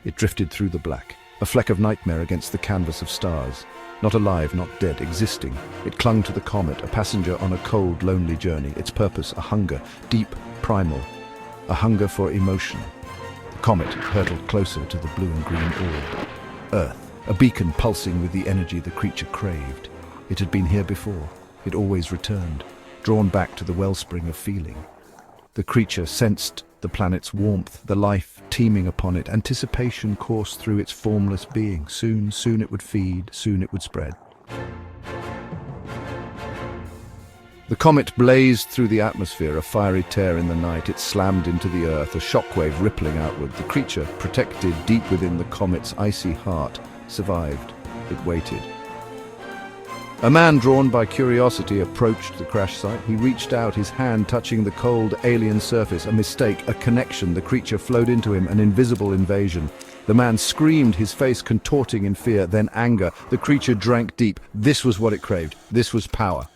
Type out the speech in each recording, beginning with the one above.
It drifted through the black, a fleck of nightmare against the canvas of stars. Not alive, not dead, existing. It clung to the comet, a passenger on a cold, lonely journey. Its purpose, a hunger, deep, primal, a hunger for emotion. The comet hurtled closer to the blue and green orb. Earth, a beacon pulsing with the energy the creature craved. It had been here before. It always returned, drawn back to the wellspring of feeling. The creature sensed the planet's warmth, the life teeming upon it. Anticipation coursed through its formless being. Soon it would feed, soon it would spread. The comet blazed through the atmosphere, a fiery tear in the night. It slammed into the earth, a shockwave rippling outward. The creature, protected deep within the comet's icy heart, survived. It waited. A man drawn by curiosity approached the crash site. He reached out, his hand touching the cold alien surface. A mistake, a connection. The creature flowed into him, an invisible invasion. The man screamed, his face contorting in fear, then anger. The creature drank deep. This was what it craved. This was power.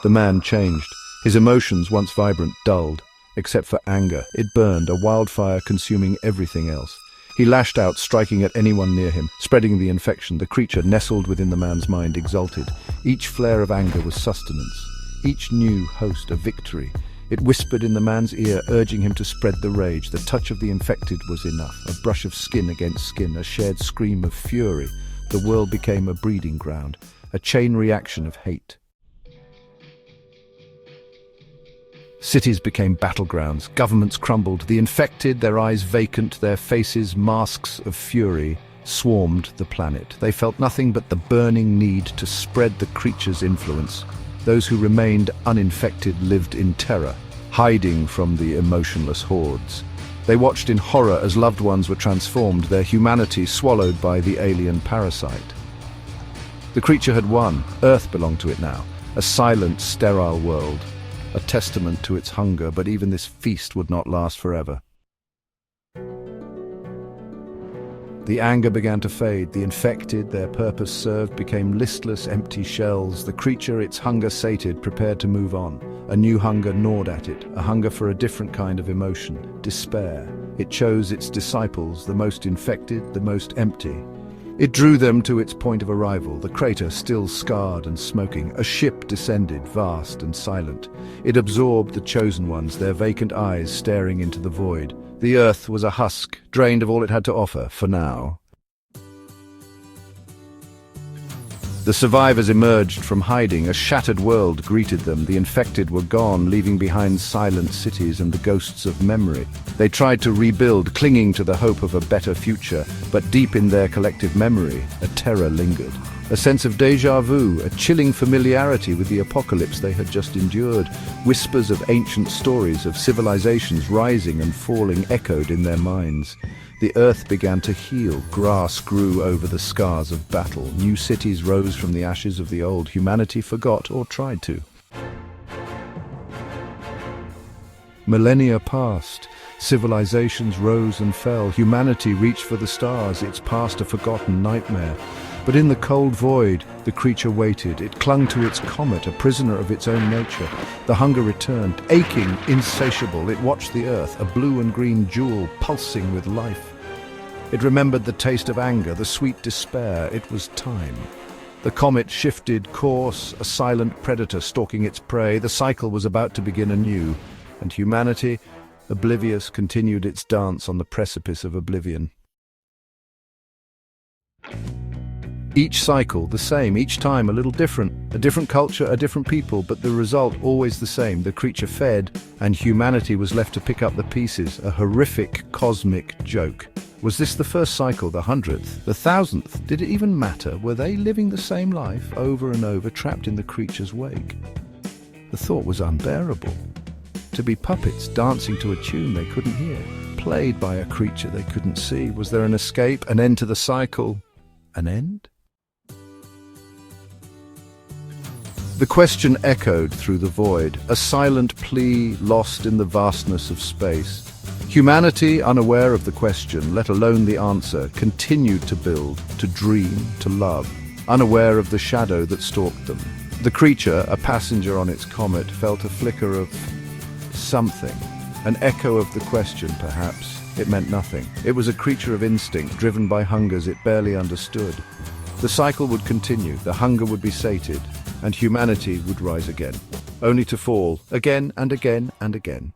The man changed. His emotions, once vibrant, dulled. Except for anger. It burned, a wildfire consuming everything else. He lashed out, striking at anyone near him, spreading the infection. The creature, nestled within the man's mind, exulted. Each flare of anger was sustenance. Each new host a victory. It whispered in the man's ear, urging him to spread the rage. The touch of the infected was enough. A brush of skin against skin, a shared scream of fury. The world became a breeding ground, a chain reaction of hate. Cities became battlegrounds, governments crumbled, the infected, their eyes vacant, their faces masks of fury, swarmed the planet. They felt nothing but the burning need to spread the creature's influence. Those who remained uninfected lived in terror, hiding from the emotionless hordes. They watched in horror as loved ones were transformed, their humanity swallowed by the alien parasite. The creature had won. Earth belonged to it now, a silent, sterile world. A testament to its hunger, but even this feast would not last forever. The anger began to fade. The infected, their purpose served, became listless, empty shells. The creature, its hunger sated, prepared to move on. A new hunger gnawed at it, a hunger for a different kind of emotion, despair. It chose its disciples, the most infected, the most empty. It drew them to its point of arrival, the crater still scarred and smoking. A ship descended, vast and silent. It absorbed the chosen ones, their vacant eyes staring into the void. The Earth was a husk, drained of all it had to offer, for now. The survivors emerged from hiding. A shattered world greeted them. The infected were gone, leaving behind silent cities and the ghosts of memory. They tried to rebuild, clinging to the hope of a better future, but deep in their collective memory, a terror lingered. A sense of déjà vu, a chilling familiarity with the apocalypse they had just endured. Whispers of ancient stories of civilizations rising and falling echoed in their minds. The earth began to heal. Grass grew over the scars of battle. New cities rose from the ashes of the old. Humanity forgot, or tried to. Millennia passed. Civilizations rose and fell. Humanity reached for the stars, its past a forgotten nightmare. But in the cold void, the creature waited. It clung to its comet, a prisoner of its own nature. The hunger returned, aching, insatiable. It watched the earth, a blue and green jewel pulsing with life. It remembered the taste of anger, the sweet despair. It was time. The comet shifted course, a silent predator stalking its prey. The cycle was about to begin anew, and humanity, oblivious, continued its dance on the precipice of oblivion. Each cycle the same, each time a little different. A different culture, a different people, but the result always the same. The creature fed, and humanity was left to pick up the pieces. A horrific cosmic joke. Was this the first cycle, the 100th, the 1000th? Did it even matter? Were they living the same life, over and over, trapped in the creature's wake? The thought was unbearable. To be puppets dancing to a tune they couldn't hear, played by a creature they couldn't see. Was there an escape, an end to the cycle? An end? The question echoed through the void, a silent plea lost in the vastness of space. Humanity, unaware of the question, let alone the answer, continued to build, to dream, to love, unaware of the shadow that stalked them. The creature, a passenger on its comet, felt a flicker of something. An echo of the question, perhaps. It meant nothing. It was a creature of instinct, driven by hungers it barely understood. The cycle would continue, the hunger would be sated, and humanity would rise again, only to fall again and again and again.